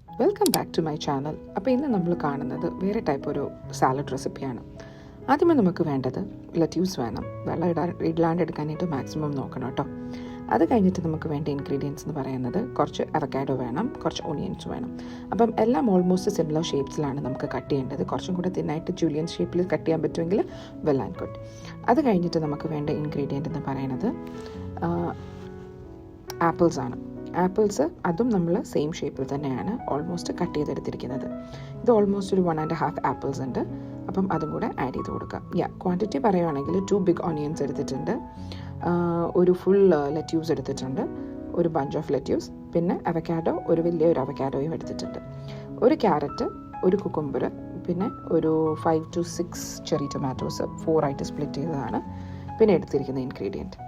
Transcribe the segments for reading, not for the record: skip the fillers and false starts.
Welcome back to my channel. അപ്പോൾ ഇന്ന് നമ്മൾ കാണുന്നത് വേറെ ടൈപ്പ് ഒരു സാലഡ് റെസിപ്പിയാണ്. ആദ്യമേ നമുക്ക് വേണ്ടത് ലെറ്റ്യൂസ് വേണം. വെള്ളം ഇടാണ്ട് എടുക്കാനായിട്ട് മാക്സിമം നോക്കണം കേട്ടോ. അത് കഴിഞ്ഞിട്ട് നമുക്ക് വേണ്ട ഇൻഗ്രീഡിയൻസ് എന്ന് പറയുന്നത് കുറച്ച് അവക്കാഡോ വേണം, കുറച്ച് ഓണിയൻസ് വേണം. അപ്പം എല്ലാം ഓൾമോസ്റ്റ് സിമിലർ ഷേപ്സിലാണ് നമുക്ക് കട്ട് ചെയ്യേണ്ടത്. കുറച്ചും കൂടെ തിന്നായിട്ട് ജൂലിയൻ ഷേപ്പിൽ കട്ട് ചെയ്യാൻ പറ്റുമെങ്കിൽ വെൽ ആൻഡ് ഗുഡ്. അത് കഴിഞ്ഞിട്ട് നമുക്ക് വേണ്ട ഇൻഗ്രീഡിയൻ്റ് എന്ന് പറയുന്നത് ആപ്പിൾസ് ആണ്. ആപ്പിൾസ് അതും നമ്മൾ സെയിം ഷേപ്പിൽ തന്നെയാണ് ഓൾമോസ്റ്റ് കട്ട് ചെയ്തെടുത്തിരിക്കുന്നത്. ഇത് ഓൾമോസ്റ്റ് ഒരു 1.5 ആപ്പിൾസ് ഉണ്ട്. അപ്പം അതും കൂടെ ആഡ് ചെയ്ത് കൊടുക്കാം. ക്വാണ്ടിറ്റി പറയുകയാണെങ്കിൽ 2 ബിഗ് ഓണിയൻസ് എടുത്തിട്ടുണ്ട്, ഒരു ഫുൾ ലെറ്റ്യൂസ് എടുത്തിട്ടുണ്ട്, ഒരു ബഞ്ച് ഓഫ് ലെറ്റ്യൂസ്, പിന്നെ അവക്കാഡോ, ഒരു വലിയൊരു അവക്കാഡോയും എടുത്തിട്ടുണ്ട്, ഒരു ക്യാരറ്റ്, ഒരു കുക്കുംബർ, പിന്നെ ഒരു 5 to 6 ചെറി ടൊമാറ്റോസ് 4 ആയിട്ട് സ്പ്ലിറ്റ് ചെയ്തതാണ് പിന്നെ എടുത്തിരിക്കുന്ന ഇൻഗ്രീഡിയൻറ്റ്.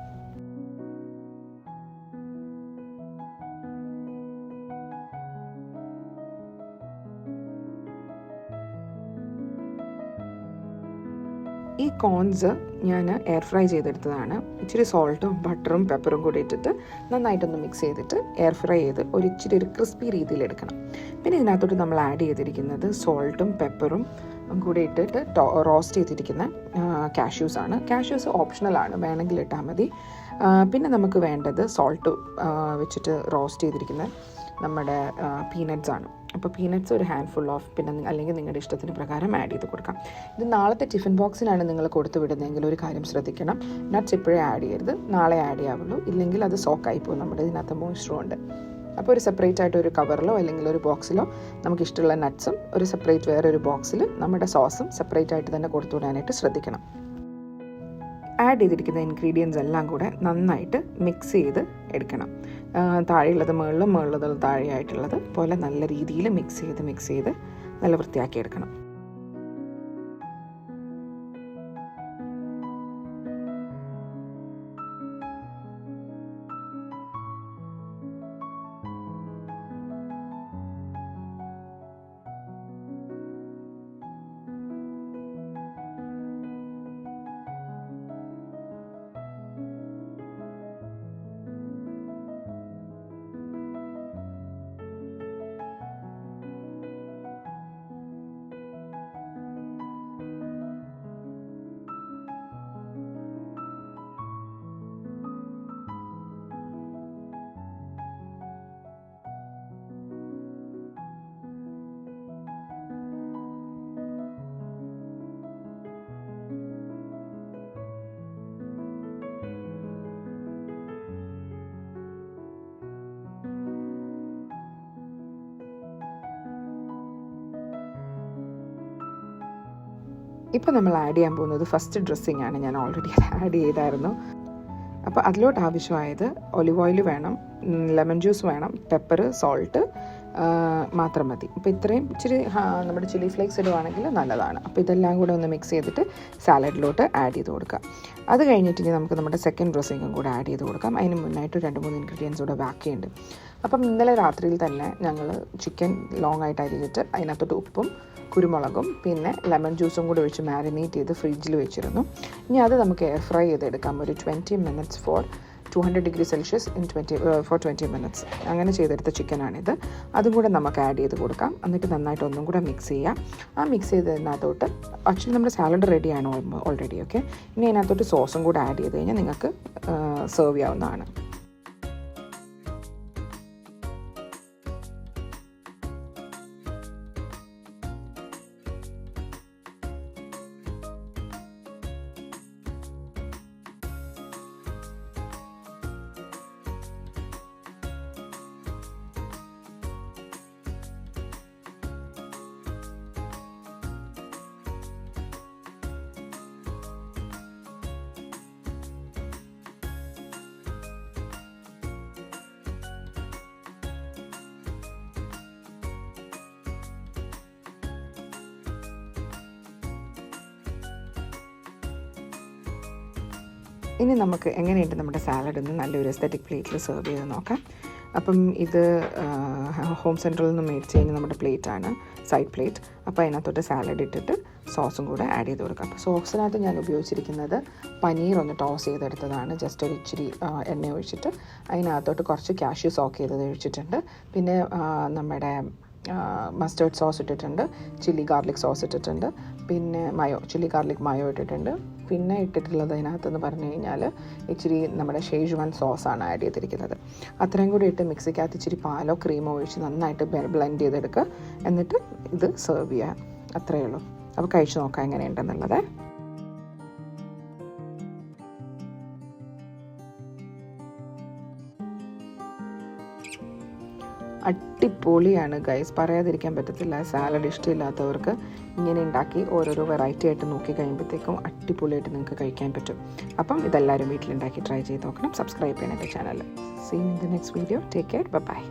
ഈ കോൺസ് ഞാൻ എയർ ഫ്രൈ ചെയ്തെടുത്തതാണ്. ഇച്ചിരി സോൾട്ടും ബട്ടറും പെപ്പറും കൂടി ഇട്ടിട്ട് നന്നായിട്ടൊന്ന് മിക്സ് ചെയ്തിട്ട് എയർ ഫ്രൈ ചെയ്ത് ഒരു ക്രിസ്പി രീതിയിൽ എടുക്കണം. പിന്നെ ഇതിനകത്തോട്ട് നമ്മൾ ആഡ് ചെയ്തിരിക്കുന്നത് സോൾട്ടും പെപ്പറും കൂടി ഇട്ടിട്ട് റോസ്റ്റ് ചെയ്തിരിക്കുന്ന കാഷ്യൂസാണ്. കാഷ്യൂസ് ഓപ്ഷണലാണ്, വേണമെങ്കിൽ ഇട്ടാൽ മതി. പിന്നെ നമുക്ക് വേണ്ടത് സോൾട്ട് വെച്ചിട്ട് റോസ്റ്റ് ചെയ്തിരിക്കുന്ന നമ്മുടെ പീനട്ട്സ് ആണ്. അപ്പോൾ പീനട്ട്സ് ഒരു ഹാൻഡ്ഫുൾ ഓഫ്, പിന്നെ അല്ലെങ്കിൽ നിങ്ങളുടെ ഇഷ്ടത്തിന് പ്രകാരം ആഡ് ചെയ്ത് കൊടുക്കാം. ഇത് നാളത്തെ ടിഫിൻ ബോക്സിനാണ് നിങ്ങൾ കൊടുത്തു വിടുന്നതെങ്കിൽ ഒരു കാര്യം ശ്രദ്ധിക്കണം, നട്ട്സ് ഇപ്പോഴേ ആഡ് ചെയ്യരുത്, നാളെ ആഡ് ചെയ്യാവുള്ളൂ. ഇല്ലെങ്കിൽ അത് സോക്കായി പോകും, നമ്മുടെ ഇതിനകത്ത് മോയ്സ്ചർ ഉണ്ട്. അപ്പോൾ ഒരു സെപ്പറേറ്റ് ആയിട്ട് ഒരു കവറിലോ അല്ലെങ്കിൽ ഒരു ബോക്സിലോ നമുക്ക് ഇഷ്ടമുള്ള നട്ട്സും ഒരു സെപ്പറേറ്റ് വേറൊരു ബോക്സിൽ നമ്മുടെ സോസും സെപ്പറേറ്റ് ആയിട്ട് തന്നെ കൊടുത്തു വിടാനായിട്ട് ശ്രദ്ധിക്കണം. ആഡ് ചെയ്തിരിക്കുന്ന ഇൻഗ്രീഡിയൻസ് എല്ലാം കൂടെ നന്നായിട്ട് മിക്സ് ചെയ്ത് എടുക്കണം. താഴെയുള്ളത് മുകളിലും മുകളിലുള്ളത് താഴെയായിട്ടുള്ളത് പോലെ നല്ല രീതിയിൽ മിക്സ് ചെയ്ത് നല്ല വൃത്തിയാക്കി എടുക്കണം. ഇപ്പോൾ നമ്മൾ ആഡ് ചെയ്യാൻ പോകുന്നത് ഫസ്റ്റ് ഡ്രസ്സിങ് ആണ്. ഞാൻ ഓൾറെഡി ആഡ് ചെയ്തായിരുന്നു. അപ്പോൾ അതിലോട്ട് ആവശ്യമായത് ഒലിവ് ഓയിൽ വേണം, ലെമൺ ജ്യൂസ് വേണം, പെപ്പർ, സോൾട്ട് മാത്രം മതി. അപ്പോൾ ഇത്രയും ഇച്ചിരി നമ്മുടെ ചില്ലി ഫ്ലേക്സ് ഇടുവാണെങ്കിൽ നല്ലതാണ്. അപ്പോൾ ഇതെല്ലാം കൂടെ ഒന്ന് മിക്സ് ചെയ്തിട്ട് സാലഡിലോട്ട് ആഡ് ചെയ്ത് കൊടുക്കാം. അത് കഴിഞ്ഞിട്ട് ഇനി നമുക്ക് നമ്മുടെ സെക്കൻഡ് ഡ്രസ്സിങ്ങും കൂടെ ആഡ് ചെയ്ത് കൊടുക്കാം. അതിന് മുന്നായിട്ട് 2-3 ഇൻഗ്രീഡിയൻസ് കൂടെ ബാക്കിയുണ്ട്. അപ്പം ഇന്നലെ രാത്രിയിൽ തന്നെ ഞങ്ങൾ ചിക്കൻ ലോങ് ആയിട്ട് അരിഞ്ഞിട്ട് അതിനകത്തോട്ട് ഉപ്പും കുരുമുളകും പിന്നെ ലെമൺ ജ്യൂസും കൂടി ഒഴിച്ച് മാരിനേറ്റ് ചെയ്ത് ഫ്രിഡ്ജിൽ വെച്ചിരുന്നു. ഇനി അത് നമുക്ക് എയർ ഫ്രൈ ചെയ്തെടുക്കാം. ഒരു 20 minutes four 200 degrees Celsius for 20 minutes. അങ്ങനെ ചെയ്തെടുത്ത ചിക്കനാണിത്. അതും കൂടെ നമുക്ക് ആഡ് ചെയ്ത് കൊടുക്കാം. എന്നിട്ട് നന്നായിട്ട് ഒന്നും കൂടെ മിക്സ് ചെയ്യാം. ആ മിക്സ് ചെയ്തതിനകത്തോട്ട് ആക്ച്വലി നമ്മുടെ സാലഡ് റെഡിയാണ് ഓൾറെഡി. ഓക്കെ, ഇനി അതിനകത്തോട്ട് സോസും കൂടെ ആഡ് ചെയ്ത് കഴിഞ്ഞാൽ നിങ്ങൾക്ക് സെർവ് ചെയ്യാവുന്നതാണ്. ഇനി നമുക്ക് എങ്ങനെയുണ്ട് നമ്മുടെ സാലഡ് എന്ന് നല്ലൊരു എസ്തറ്റിക് പ്ലേറ്റിൽ സെർവ് ചെയ്ത് നോക്കാം. അപ്പം ഇത് ഹോം സെൻറ്ററിൽ നിന്ന് മേടിച്ച് കഴിഞ്ഞാൽ നമ്മുടെ പ്ലേറ്റാണ്, സൈഡ് പ്ലേറ്റ്. അപ്പോൾ അതിനകത്തോട്ട് സാലഡ് ഇട്ടിട്ട് സോസും കൂടെ ആഡ് ചെയ്ത് കൊടുക്കാം. അപ്പോൾ സോസിനകത്ത് ഞാൻ ഉപയോഗിച്ചിരിക്കുന്നത് പനീർ ഒന്ന് ടോസ് ചെയ്തെടുത്തതാണ്. ജസ്റ്റ് ഒരു ഇച്ചിരി എണ്ണ ഒഴിച്ചിട്ട് അതിനകത്തോട്ട് കുറച്ച് കാഷ്യൂ സോക്ക് ചെയ്തത് ഒഴിച്ചിട്ടുണ്ട്. പിന്നെ നമ്മുടെ മസ്റ്റേർഡ് സോസ് ഇട്ടിട്ടുണ്ട്, ചില്ലി ഗാർലിക് സോസ് ഇട്ടിട്ടുണ്ട്, പിന്നെ ചില്ലി ഗാർലിക് മയോ ഇട്ടിട്ടുണ്ട്. പിന്നെ ഇട്ടിട്ടുള്ളത് അതിനകത്തെന്ന് പറഞ്ഞു കഴിഞ്ഞാൽ ഇച്ചിരി നമ്മുടെ ഷേജ്വാൻ സോസാണ് ആഡ് ചെയ്തിരിക്കുന്നത്. അത്രയും കൂടി ഇട്ട് മിക്സിക്കകത്ത് ഇച്ചിരി പാലോ ക്രീമോ ഒഴിച്ച് നന്നായിട്ട് ബ്ലെൻഡ് ചെയ്തെടുക്കുക. എന്നിട്ട് ഇത് സെർവ് ചെയ്യുക. അത്രയേ ഉള്ളൂ. അപ്പോൾ കഴിച്ച് നോക്കാം എങ്ങനെയുണ്ടെന്നുള്ളത്. അടിപൊളിയാണ് ഗൈസ്, പറയാതിരിക്കാൻ പറ്റത്തില്ല. സാലഡ് ഇഷ്ടമില്ലാത്തവർക്ക് ഇങ്ങനെ ഉണ്ടാക്കി ഓരോരോ വെറൈറ്റി ആയിട്ട് നോക്കി കഴിയുമ്പോഴത്തേക്കും അടിപൊളിയായിട്ട് നിങ്ങൾക്ക് കഴിക്കാൻ പറ്റും. അപ്പം ഇതെല്ലാവരും വീട്ടിലുണ്ടാക്കി ട്രൈ ചെയ്ത് നോക്കണം. സബ്സ്ക്രൈബ് ചെയ്യണം എൻ്റെ channel. See in the next video. Take care. By.